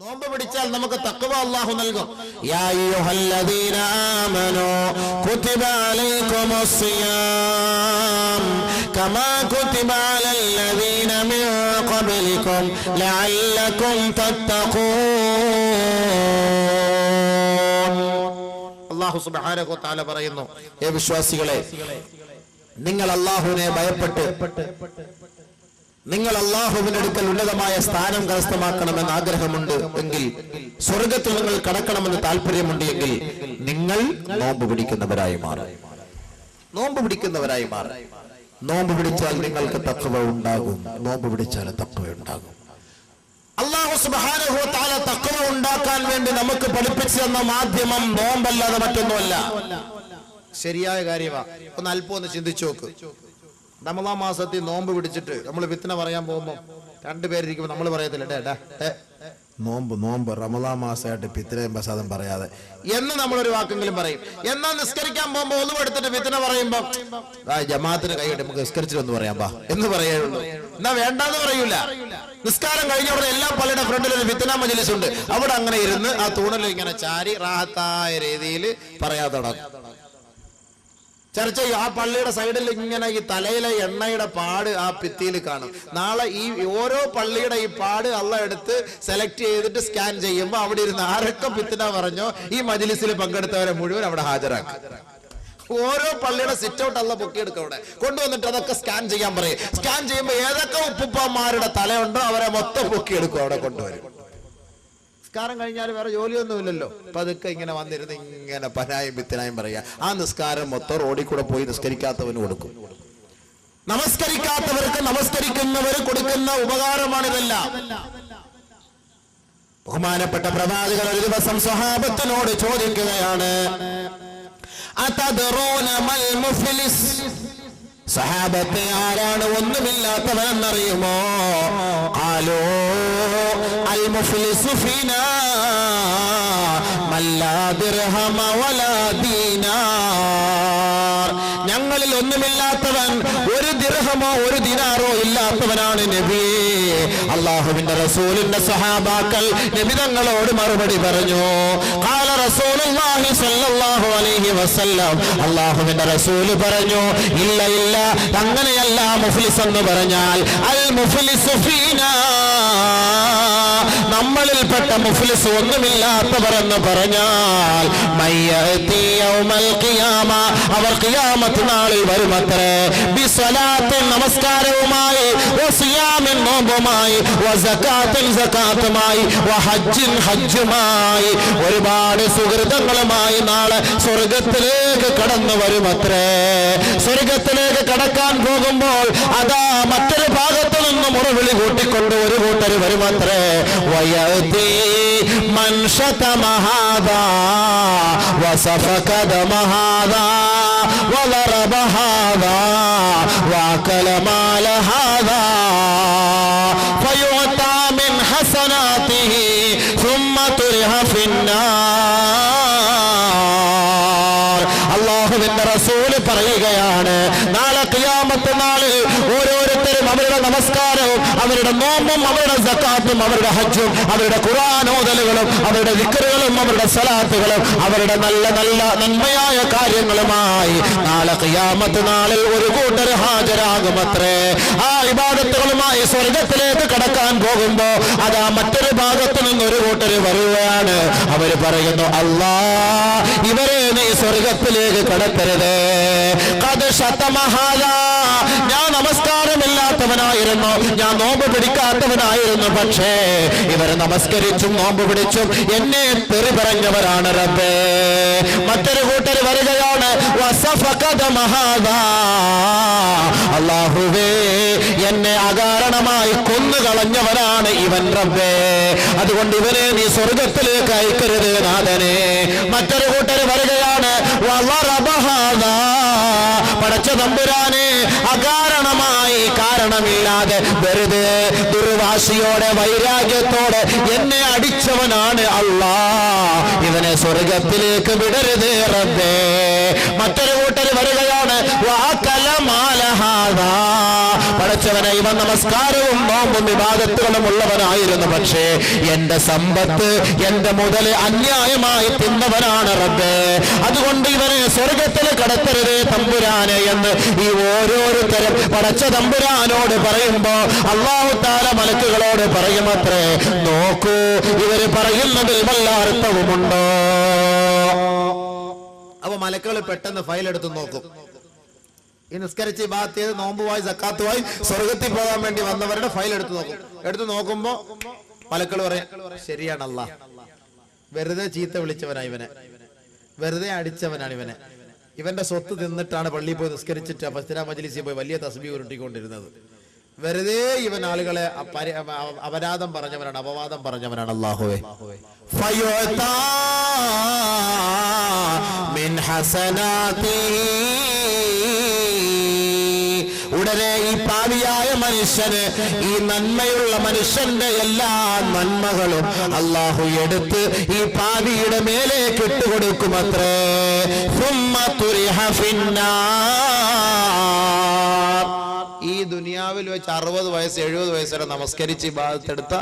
നോമ്പ് പിടിച്ചാൽ നമുക്ക് തഖ്വ അല്ലാഹു നൽകും. യാ അയ്യുഹല്ലദീന ആമനൂ കുതിബ അലൈക്കുമുസ് സിയാം കമാ കുതിബ അലല്ലദീന മിൻ ഖബ്ലികും ലഅല്ലകും തത്തഖൂൻ. അല്ലാഹു സുബ്ഹാനഹു വ തആല പറയുന്നു, ഹേ വിശ്വാസികളെ, നിങ്ങൾ അല്ലാഹുവിനെ ഭയപ്പെട്ട് നിങ്ങൾ അല്ലാഹുവിന്റെ അടുക്കൽ ഉന്നതമായ സ്ഥാനം കരസ്ഥമാക്കണമെന്ന് ആഗ്രഹമുണ്ട് എങ്കിൽ, സ്വർഗത്തിൽ നിങ്ങൾ കടക്കണമെന്ന് താല്പര്യമുണ്ട് എങ്കിൽ നിങ്ങൾ നോമ്പ് പിടിക്കുന്നവരായി മാറും. നോമ്പ് പിടിക്കുന്നവരായി മാറും. നോമ്പ് പിടിച്ചാൽ നിങ്ങൾക്ക് തഖ്വ ഉണ്ടാകും. നോമ്പ് പിടിച്ചാൽ തഖ്വ ഉണ്ടാകും. അല്ലാഹു സുബ്ഹാനഹു വ തആല തഖ്വ ഉണ്ടാക്കാൻ വേണ്ടി നമുക്ക് പഠിപ്പിച്ചു തന്ന മാധ്യമം നോമ്പല്ലാതെ മറ്റൊന്നുമല്ല. ശരിയായ കാര്യമാ. ഒന്ന് അല്പം ഒന്ന് ചിന്തിച്ചു നോക്ക്. റമളാൻ മാസത്തിൽ നോമ്പ് പിടിച്ചിട്ട് നമ്മൾ വിത്തന പറയാൻ പോകുമ്പോൾ രണ്ടുപേരിരിക്കുമ്പോൾ നമ്മൾ പറയത്തില്ല നോമ്പ് റമളാൻ മാസമായിട്ട് പിത്തനയും പ്രസാദം പറയാതെ എന്ന് നമ്മളൊരു വാക്കെങ്കിലും പറയും. എന്നാൽ നിസ്കരിക്കാൻ പോകുമ്പോൾ ഒന്നും എടുത്തിട്ട് വിത്തന പറയുമ്പോ ജമാഅത്തിന് കൈയിട്ട് നമുക്ക് നിസ്കരിച്ചിട്ടൊന്ന് പറയാം ബാ എന്ന് പറയുള്ളൂ. എന്നാ വേണ്ടാന്ന് പറയൂല. നിസ്കാരം കഴിഞ്ഞ അവിടെ എല്ലാ പള്ളിയുടെ ഫ്രണ്ടിൽ ഒരു വിത്തന മജ്‌ലിസ് ഉണ്ട്. അവിടെ അങ്ങനെ ഇരുന്ന് ആ തൂണിൽ ഇങ്ങനെ ചാരി റാഹത്തായ രീതിയിൽ പറയാതെ നടക്കും. ചർച്ച ചെയ്യും. ആ പള്ളിയുടെ സൈഡിൽ ഇങ്ങനെ ഈ തലയിലെ എണ്ണയുടെ പാട് ആ ഭിത്തിയിൽ കാണും. നാളെ ഈ ഓരോ പള്ളിയുടെ ഈ പാട് അള്ളാഹ് എടുത്ത് സെലക്ട് ചെയ്തിട്ട് സ്കാൻ ചെയ്യുമ്പോൾ അവിടെ ഇരുന്ന് ആരൊക്കെ ഭിത്തിന പറഞ്ഞോ ഈ മജ്‌ലിസിൽ പങ്കെടുത്തവരെ മുഴുവൻ അവിടെ ഹാജരാക്കും. ഓരോ പള്ളിയുടെ സിറ്റ് ഔട്ട് അള്ളാഹ് പൊക്കിയെടുക്കും. അവിടെ കൊണ്ടുവന്നിട്ട് അതൊക്കെ സ്കാൻ ചെയ്യാൻ പറയും. സ്കാൻ ചെയ്യുമ്പോൾ ഏതൊക്കെ ഉപ്പുപ്പന്മാരുടെ തലയുണ്ടോ അവരെ മൊത്തം പൊക്കിയെടുക്കും, അവിടെ കൊണ്ടുവരും. നിസ്കാരം കഴിഞ്ഞാൽ വേറെ ജോലിയൊന്നുമില്ലല്ലോ. അപ്പൊ അതൊക്കെ ഇങ്ങനെ വന്നിരുന്ന് ഇങ്ങനെ പനായും വിത്തനായും പറയാ. ആ നിസ്കാരം മൊത്തം റോഡിൽ കൂടെ പോയി നിസ്കരിക്കാത്തവന് കൊടുക്കും. നമസ്കരിക്കാത്തവർക്ക് നമസ്കരിക്കുന്നവർ കൊടുക്കുന്ന ഉപകാരമാണിതെല്ലാം. ബഹുമാനപ്പെട്ട പ്രവാചകൻ ഒരു ദിവസം സ്വഹാബത്തിനോട് ചോദിക്കുകയാണ്, അതദ്റൂന മൽ മുഫ്ലിസ്, സഹാബത്തെ ആരാണ് ഒന്നുമില്ലാത്തവനെന്നറിയുമോ? ഖാലൂ അൽ മുഫ്ലിസു ഫീനാ മല്ലാ ദിർഹമ വലാ ദീനാർ, ഞങ്ങളിൽ ഒന്നുമില്ലാത്തവൻ ഒരു ദിർഹമോ ഒരു ദിനാറോ ഇല്ലാത്തവനാണ് നബി. അല്ലാഹുവിന്റെ റസൂലിന്റെ സഹാബാക്കൾ നബി തങ്ങളോട് മറുപടി പറഞ്ഞു. ഖാല റസൂലുള്ളാഹി സ്വല്ലല്ലാഹു അലൈഹി വസല്ലം, അല്ലാഹുവിന്റെ റസൂൽ പറഞ്ഞു, ഇല്ല ഇല്ല, അങ്ങനെയല്ല. മുഫ്ലിസ് എന്ന് പറഞ്ഞാൽ അൽ മുഫ്ലിസു ഫീനാ, നമ്മളിൽപ്പെട്ട മുഫ്ലിസ് ഒന്നുമില്ലാത്തവർ എന്ന് പറഞ്ഞാൽ മയ്യതി യൗമൽ ഖിയാമ, അവർ ഖിയാമത്ത് നാളിൽ വരുമത്രേ, ബിസ്സലാത്തിൻ നമസ്കാരവുമായി, വസിയാമിൻ നോമ്പുമായി, വസകാത്തിൻ സകാത്തുമായി, വഹജ്ജിൻ ഹജ്ജുമായി, ഒരുപാട് സുഹൃതങ്ങളുമായി നാളെ സ്വർഗത്തിലേക്ക് കടന്നു വരുമത്രേ. സ്വർഗത്തിലേക്ക് കടക്കാൻ പോകുമ്പോൾ അതാ മറ്റൊരു ഭാഗത്തു നിന്നും മുറവിളി കൂട്ടിക്കൊണ്ട് ഒരു കൂട്ടർ വരുമത്രേ. വയതി മൻഷതമഹാദാ വസഫകദമഹാദാ വലറബഹാദാ വകലമാലഹാദാ ഫയുഅതാ മിൻ ഹസനാതിഹി ثم തുരിഹ ഫിന്നാർ. അല്ലാഹുവിന്റെ റസൂൽ പറയുകയാണ്, നാളെ ഖിയാമത്ത് നാളിൽ ഓരോരുത്തരും അവരുടെ നമസ്കാരവും അവരുടെ നോമ്പും അവരുടെ സകാത്തും അവരുടെ ഹജ്ജും അവരുടെ ഖുർആൻ ഓതലുകളും അവരുടെ ദിക്റുകളും അവരുടെ സലാത്തുകളും അവരുടെ നല്ല നല്ല നന്മയായ കാര്യങ്ങളുമായി നാളെ ഖിയാമത്ത് നാളിൽ ഒരു കൂട്ടർ ഹാജരാകുമത്രേ. ആ ഇബാദത്തുകളുമായി സ്വർഗത്തിലേക്ക് കടക്കാൻ പോകുമ്പോ അതാ മറ്റൊരു ഭാഗത്തു നിന്ന് ഒരു കൂട്ടർ വരുകയാണ്. അവര് പറയുന്നു, അല്ലാ, ഇവരെ നീ സ്വർഗത്തിലേക്ക് കടത്തരുത്. ഞാൻ നമസ്കാരമില്ലാത്തവനായിരുന്നു, ഞാൻ നോമ്പ് പിടിക്കാത്തവനായിരുന്നു, പക്ഷേ ഇവർ നമസ്കരിച്ചും നോമ്പ് പിടിച്ചും എന്നെ തെറി പറഞ്ഞവരാണ് റബ്ബേ. മറ്റൊരു കൂട്ടർ വരികയാണ്, അല്ലാഹുവേ, എന്നെ അകാരണമായി കൊന്നുകളഞ്ഞവനാണ് ഇവൻ റബ്ബേ, അതുകൊണ്ട് ഇവനെ നീ സ്വർഗത്തിലേക്ക് അയക്കരുത് നാഥനെ. മറ്റൊരു കൂട്ടർ വരികയാണ്, പടച്ച തമ്പുരാനെ, അകാരണമായി കാരണമില്ലാതെ വെറുതെ ദുർവാശിയോടെ വൈരാഗ്യത്തോടെ എന്നെ അടിച്ചവനാണ് അല്ലാ, ഇവനെ സ്വർഗത്തിലേക്ക് വിടരുത് റബ്ബേ. മറ്റൊരു കൂട്ടർ വരികയാണ്, വാകലമാലഹ പടച്ചവനെ, ഇവൻ നമസ്കാരവും നോമ്പും വിവാദത്തുകളും ഉള്ളവനായിരുന്നു, പക്ഷേ എന്റെ സമ്പത്ത്, എന്റെ മുതൽ അന്യായമായി തിന്നവനാണ് റബ്ബേ. അതുകൊണ്ട് ഇവനെ സ്വർഗത്തിൽ കടത്തരുതേ തമ്പുരാനെ എന്ന് ഈ ഓരോരുത്തരും പടച്ച തമ്പുരാനോട് പറയുമ്പോ അല്ലാഹു തആല മലക്കുകളോട് പറയുമത്രേ, നോക്കൂ ഇവര് പറയുന്നതിൽ വല്ല അർത്ഥവുമുണ്ടോ? അപ്പൊ മലക്കുകൾ പെട്ടെന്ന് ഫയൽ എടുത്ത് നോക്കും. ഈ നിസ്കരിച്ച് ഇബാദത്ത് ചെയ്ത് നോമ്പുമായി സക്കാത്തുമായി സ്വർഗത്തിൽ പോകാൻ വേണ്ടി വന്നവരുടെ ഫയൽ എടുത്ത് നോക്കുമ്പോ മലക്കുകൾ പറയും, ശരിയാണ് അല്ലാഹ്, വെറുതെ ചീത്ത വിളിച്ചവനാ ഇവനെ, വെറുതെ അടിച്ചവനാണ് ഇവനെ, ഇവന്റെ സ്വത്ത് തിന്നിട്ടാണ് പള്ളിയിൽ പോയി നിസ്കരിച്ചിട്ട് ഫസ്തിന മജ്ലിസിൽ പോയി വലിയ തസ്ബീഹ് ഉരുട്ടിക്കൊണ്ടിരുന്നത്, വെറുതെ ഇവൻ ആളുകളെ അപരാധം പറഞ്ഞവനാണ്, അപവാദം പറഞ്ഞവനാണ്. അല്ലാഹുവേ, ഉടനെ ഈ പാപിയായ മനുഷ്യന്, ഈ നന്മയുള്ള മനുഷ്യന്റെ എല്ലാ നന്മകളും അല്ലാഹു എടുത്ത് ഈ പാപിയുടെ മേലേക്ക് ഇട്ടുകൊടുക്കുമത്രേ. ഈ ദുനിയാവിൽ വെച്ച് 60 വയസ്സ് 70 വയസ്സ് വരെ നമസ്കരിച്ച് ഇബാദത്തെടുത്ത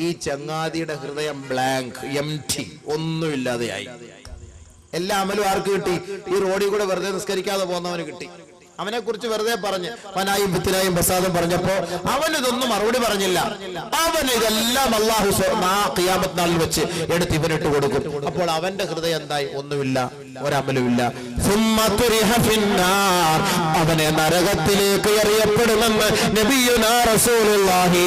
ഈ ചങ്ങാതിയുടെ ഹൃദയം ബ്ലാങ്ക്, എംപ്റ്റി, ഒന്നുമില്ലാതെയായി. എല്ലാ അമലും ആർക്ക് കിട്ടി? ഈ റോഡിൽ കൂടെ വെറുതെ നിസ്കരിക്കാതെ പോകുന്നവന് കിട്ടി. അവനെ കുറിച്ച് വെറുതെ പറഞ്ഞ് ഫനായും ഫിത്നായും ഫസാദും പറഞ്ഞപ്പോ അവനിതൊന്നും മറുപടി പറഞ്ഞില്ല. അവൻ ഇതെല്ലാം അല്ലാഹു ഖിയാമത്ത് നാളിൽ വെച്ച് എടുത്ത് ഇവനിട്ട് കൊടുക്കും. അപ്പോൾ അവന്റെ ഹൃദയം എന്തായി? ഒന്നുമില്ല, ഒരമലുമില്ല. അവനെ നരകത്തിലേക്ക് എറിയപ്പെടുമെന്ന് നബിയുനാ റസൂലുള്ളാഹി.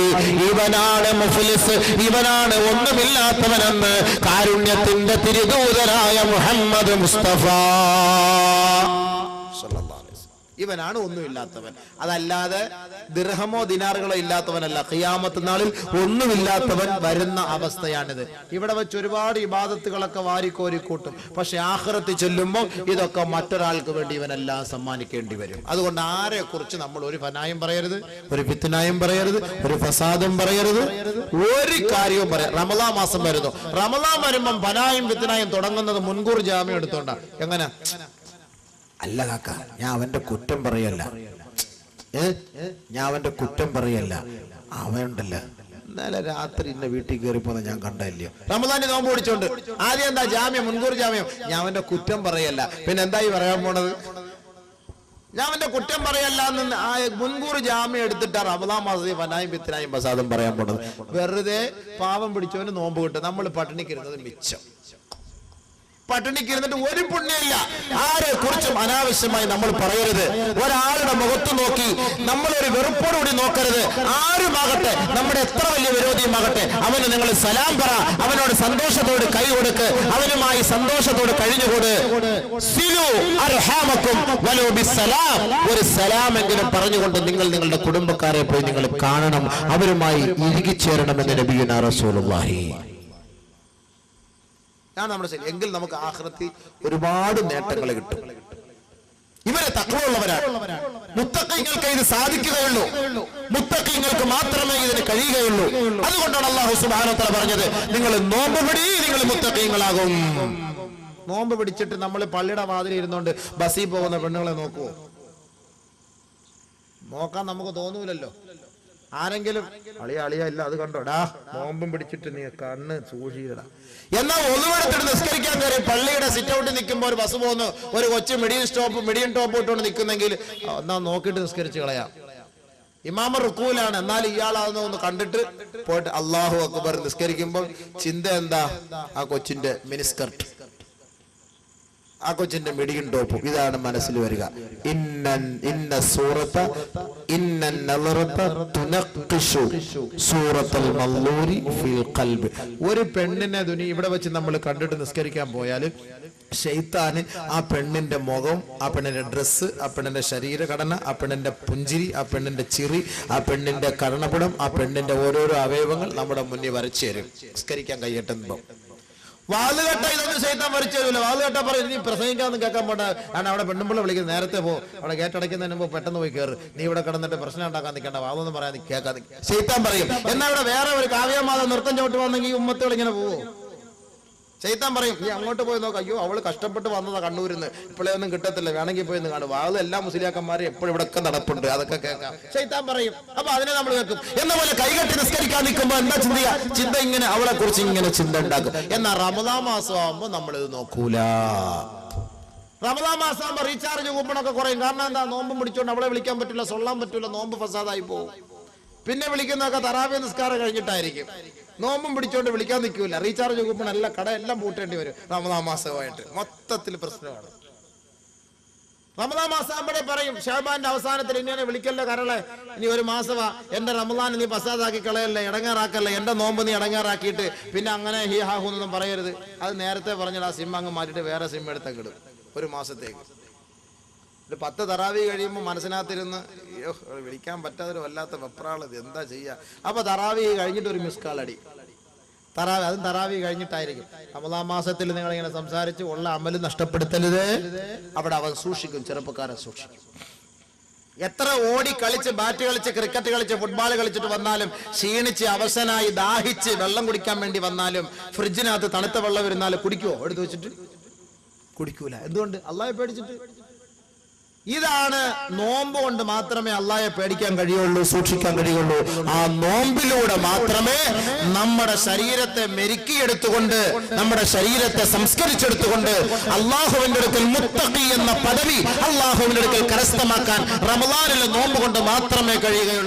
ഇവനാണ് മുഫ്ലിസ്, ഇവനാണ് ഒന്നുമില്ലാത്തവനെന്ന് കാരുണ്യത്തിന്റെ തിരുദൂതനായ മുഹമ്മദ് മുസ്തഫ. ഇവനാണ് ഒന്നുമില്ലാത്തവൻ, അതല്ലാതെ ദിർഹമോ ദിനാറുകളോ ഇല്ലാത്തവനല്ല. ഖിയാമത്ത് നാളിൽ ഒന്നുമില്ലാത്തവൻ വരുന്ന അവസ്ഥയാണിത്. ഇവിടെ വെച്ച് ഒരുപാട് ഇബാദത്തുകളൊക്കെ വാരിക്കോരിക്കൂട്ടും, പക്ഷെ ആഖിറത്തിൽ ചെല്ലുമ്പോൾ ഇതൊക്കെ മറ്റൊരാൾക്ക് വേണ്ടി ഇവനെല്ലാം സമ്മാനിക്കേണ്ടി വരും. അതുകൊണ്ട് ആരെ കുറിച്ച് നമ്മൾ ഒരു ഫനായും പറയരുത്, ഒരു ഫിത്നായും പറയരുത്, ഒരു ഫസാദും പറയരുത്, ഒരു കാര്യവും പറയാം. റമളാൻ മാസം വരുന്നു, റമളാൻ വരുമ്പം ഫനായും ഫിത്നായും തുടങ്ങുന്നത് മുൻകൂർ ജാമ്യം എടുത്തോണ്ടാ. എങ്ങനെ? അല്ല കാക്ക, ഞാൻ അവന്റെ കുറ്റം പറയല്ല, ഞാൻ അവന്റെ കുറ്റം പറയല്ല, അവനുണ്ടല്ലോ ഇന്നലെ രാത്രി ഇന്ന വീട്ടിൽ കയറിപ്പോന്ന് ഞാൻ കണ്ടല്ലോ, റമദാനിൽ നോമ്പ് പിടിച്ചോണ്ട്. ആദ്യം എന്താ ജാമ്യം, മുൻകൂർ ജാമ്യം. ഞാൻ അവന്റെ കുറ്റം പറയല്ല, പിന്നെ എന്തായി പറയാൻ പോണത്? ഞാൻ അവന്റെ കുറ്റം പറയല്ല എന്ന് മുൻകൂർ ജാമ്യം എടുത്തിട്ടാ റമദാൻ മാസത്തിൽ ഫനായും ഫിത്നായും ഫസാദും പറയാൻ പോണത്. വെറുതെ പാവം പിടിച്ചവന് നോമ്പ് കിട്ടും, നമ്മൾ പട്ടിണിക്കിരുന്നത് മിച്ചം. പട്ടിണിക്കിരുന്നിട്ട് ഒരു പുണ്യമില്ല. ആരെ കുറിച്ചും അനാവശ്യമായി നമ്മൾ പറയരുത്. ഒരാളുടെ മുഖത്ത് നോക്കി നമ്മളൊരു വെറുപ്പോടുകൂടി നോക്കരുത്. ആരുമാകട്ടെ, നമ്മുടെ എത്ര വലിയ വിരോധിയുമാകട്ടെ, അവന് നിങ്ങൾ സലാം പറ, അവനോട് സന്തോഷത്തോട് കൈ കൊടുക്ക്, അവനുമായി സന്തോഷത്തോട് കഴിഞ്ഞുകൂട്. ഒരു സലാമെങ്കിലും പറഞ്ഞുകൊണ്ട് നിങ്ങൾ നിങ്ങളുടെ കുടുംബക്കാരെ പോയി നിങ്ങൾ കാണണം, അവരുമായി ഇഴുകിച്ചേരണമെന്ന് നബിയുനാ റസൂലുള്ളാഹി. നമ്മുടെ ശരി, എങ്കിൽ നമുക്ക് ആഖിറത്തിൽ ഒരുപാട് നേട്ടങ്ങൾ കിട്ടും. ഇവരെ തഖ്വയുള്ളവരാണ്. മുത്തഖീങ്ങൾക്ക് ഇത് സാധിക്കുകയുള്ളൂ, മുത്തഖീങ്ങൾക്ക് മാത്രമേ ഇതിന് കഴിയുകയുള്ളൂ. അതുകൊണ്ടാണ് അല്ലാഹു സുബ്ഹാനഹു വ തആല പറഞ്ഞത്, നിങ്ങൾ നോമ്പ് പിടി, നിങ്ങൾ മുത്തഖീങ്ങളാകും. നോമ്പ് പിടിച്ചിട്ട് നമ്മൾ പള്ളിയുടെ വാതിൽ ഇരുന്നുകൊണ്ട് ബസ്സിൽ പോകുന്ന പെണ്ണുങ്ങളെ നോക്കുവോ? നോക്കാൻ നമുക്ക് തോന്നൂലല്ലോ. ആരെങ്കിലും അളിയ ഇല്ല, അത് കണ്ടോടാ, നോമ്പും പിടിച്ചിട്ട് നീ കണ്ണ് സൂക്ഷിക്കടാ. എന്നാൽ ഒന്നുമെടുത്തിട്ട് നിസ്കരിക്കാൻ കയറി പള്ളിയുടെ സിറ്റ് ഔട്ടിൽ നിൽക്കുമ്പോൾ ഒരു ബസ് പോകുന്നു, ഒരു കൊച്ചു മിഡിയൻ ടോപ്പ് ഇട്ടുകൊണ്ട് നിൽക്കുന്നെങ്കിൽ എന്നാ നോക്കിയിട്ട് നിസ്കരിച്ച് കളയാം. ഇമാമ റുക്കൂലാണ്, എന്നാൽ ഇയാളാവുന്ന ഒന്ന് കണ്ടിട്ട് പോയിട്ട് അല്ലാഹു അക്ബർ നിസ്കരിക്കുമ്പോൾ ചിന്ത എന്താ? ആ കൊച്ചിന്റെ മിനിസ്കർട്ട്, ആ കൊച്ചിന്റെ മിഡിയൻ ടോപ്പ്, ഇതാണ് മനസ്സിൽ വരിക. ഒരു പെണ്ണിനെ ഇവിടെ വെച്ച് നമ്മൾ കണ്ടിട്ട് നിസ്കരിക്കാൻ പോയാൽ ശൈത്താന് ആ പെണ്ണിന്റെ മുഖം, ആ പെണ്ണിന്റെ ഡ്രസ്സ്, ആ പെണ്ണിന്റെ ശരീരഘടന, ആ പെണ്ണിന്റെ പുഞ്ചിരി, ആ പെണ്ണിന്റെ ചിറി, ആ പെണ്ണിന്റെ കർണപുടം, ആ പെണ്ണിന്റെ ഓരോരോ അവയവങ്ങൾ നമ്മുടെ മുന്നിൽ വരച്ചു തരും നിസ്കരിക്കാൻ കൈയ്യെട്ടുമ്പോ. വാളുകെട്ട ഇതൊന്നും ശൈത്താൻ വരച്ചു തരൂല. വാളുകെട്ട പറയും നീ പ്രസംഗിക്കാന്ന് കേൾക്കാൻ പോണ്ട, കാരണം അവിടെ പെണ്ണുമ്പിള്ള വിളിക്കുന്നത്, നേരത്തെ പോ, അവിടെ ഗേറ്റടയ്ക്കുന്നതിന് മുമ്പ് പെട്ടെന്ന് പോയി കയറ്, നീ ഇവിടെ കിടന്നിട്ട് പ്രശ്നം ഉണ്ടാക്കാൻ നിൽക്കേണ്ട, വാളൊന്നും പറയാൻ കേൾക്കാൻ ശൈത്താൻ പറയും. എന്നാൽ ഇവിടെ വേറെ ഒരു കാവ്യമാത നൃത്തം ചവിട്ട് വന്നെങ്കിൽ ഉമ്മത്തുകൾ ഇങ്ങനെ പോവോ? ശൈത്താൻ പറയും നീ അങ്ങോട്ട് പോയി നോക്ക്, അയ്യോ അവള് കഷ്ടപ്പെട്ട് വന്നതാ കണ്ണൂരിന്ന്, ഇപ്പോഴേ ഒന്നും കിട്ടത്തില്ല, വേണമെങ്കിൽ പോയി ഒന്ന് കാണും, അത് എല്ലാ മുസ്ലിയാക്കന്മാരും എപ്പോഴും ഇവിടെ ഒക്കെ നടപ്പുണ്ട്, അതൊക്കെ കേൾക്കാം. ശൈത്താൻ പറയും, അപ്പൊ അതിനെ നമ്മൾ കേൾക്കും. എന്ന പോലെ കൈകെട്ടി നിസ്കരിക്കാൻ നിൽക്കുമ്പോ എന്താ ചിന്ത ഇങ്ങനെ അവളെ കുറിച്ച് ഇങ്ങനെ ചിന്ത ഉണ്ടാക്കും. എന്നാൽ റമദാൻ മാസം ആകുമ്പോ നമ്മളിത് നോക്കൂല. റമദാൻ മാസം ആകുമ്പോ റീചാർജ് കൂപ്പണൊക്കെ കുറയും. കാരണം എന്താ, നോമ്പ് പിടിച്ചോണ്ട് അവളെ വിളിക്കാൻ പറ്റില്ല, സൊല്ലാൻ പറ്റില്ല, നോമ്പ് ഫസാദായി പോകും. പിന്നെ വിളിക്കുന്നതൊക്കെ തറാവീഹ് നിസ്കാരം കഴിഞ്ഞിട്ടായിരിക്കും. നോമ്പും പിടിച്ചോണ്ട് വിളിക്കാൻ നിൽക്കൂല. റീചാർജ് കൂപ്പൺ എല്ലാം കടയെല്ലാം പൂട്ടേണ്ടി വരും റമദാൻ മാസമായിട്ട്. മൊത്തത്തിൽ പ്രശ്നമാണ്. റമദാൻ മാസം ആകുമ്പോഴേ പറയും ഷഅബാന്റെ അവസാനത്തിൽ ഇങ്ങനെ വിളിക്കല്ലേ കരളെ, ഇനി ഒരു മാസമാ, എന്റെ റമദാൻ നീ പസാദാക്കി കളയല്ലേ, ഇടങ്ങാറാക്കല്ലേ, എന്റെ നോമ്പ് നീ ഇടങ്ങാറാക്കിയിട്ട് പിന്നെ അങ്ങനെ ഹി ഹാ ഹൂന്നൊന്നും പറയരുത്. അത് നേരത്തെ പറഞ്ഞിട്ട് ആ സിം അങ്ങ് മാറ്റിയിട്ട് വേറെ സിം എടുത്തൊക്കെ ഇടും ഒരു മാസത്തേക്ക്. ഒരു 10 തറാവീഹ് കഴിയുമ്പോൾ മനസ്സിനകത്തിരുന്ന് വിളിക്കാൻ പറ്റാതൊരു വല്ലാത്ത വെപ്രാളത്, എന്താ ചെയ്യുക. അപ്പൊ തറാവീഹ് കഴിഞ്ഞിട്ട് ഒരു മിസ് കാൾ അടി. അതും തറാവീഹ് കഴിഞ്ഞിട്ടായിരിക്കും. റമദാൻ മാസത്തിൽ നിങ്ങൾ ഇങ്ങനെ സംസാരിച്ച് ഉള്ള അമല് നഷ്ടപ്പെടുത്തരുത്. അവിടെ അവൻ സൂക്ഷിക്കും, ചെറുപ്പക്കാരൻ സൂക്ഷിക്കും. എത്ര ഓടി കളിച്ച്, ബാറ്റ് കളിച്ച്, ക്രിക്കറ്റ് കളിച്ച്, ഫുട്ബോൾ കളിച്ചിട്ട് വന്നാലും ക്ഷീണിച്ച് അവശനായി ദാഹിച്ച് വെള്ളം കുടിക്കാൻ വേണ്ടി വന്നാലും ഫ്രിഡ്ജിനകത്ത് തണുത്ത വെള്ളം വരുന്നാലും കുടിക്കുവോ? എടുത്തു വെച്ചിട്ട് കുടിക്കൂല. എന്തുകൊണ്ട്? അള്ളാഹയെ പേടിച്ചിട്ട്. ഇതാണ് നോമ്പ് കൊണ്ട് മാത്രമേ അള്ളാഹയെ പേടിക്കാൻ കഴിയുള്ളൂ, സൂക്ഷിക്കാൻ കഴിയുള്ളൂ. ആ നോമ്പിലൂടെ മാത്രമേ നമ്മുടെ ശരീരത്തെ മെരുക്കിയെടുത്തുകൊണ്ട്, നമ്മുടെ ശരീരത്തെ സംസ്കരിച്ചെടുത്തുകൊണ്ട് അള്ളാഹുവിന്റെ അടുക്കൽ മുത്തഖി എന്ന പദവി അള്ളാഹുവിന്റെ അടുക്കൽ കരസ്ഥമാക്കാൻ റമദാനിലെ നോമ്പ് കൊണ്ട് മാത്രമേ കഴിയുകയുള്ളൂ.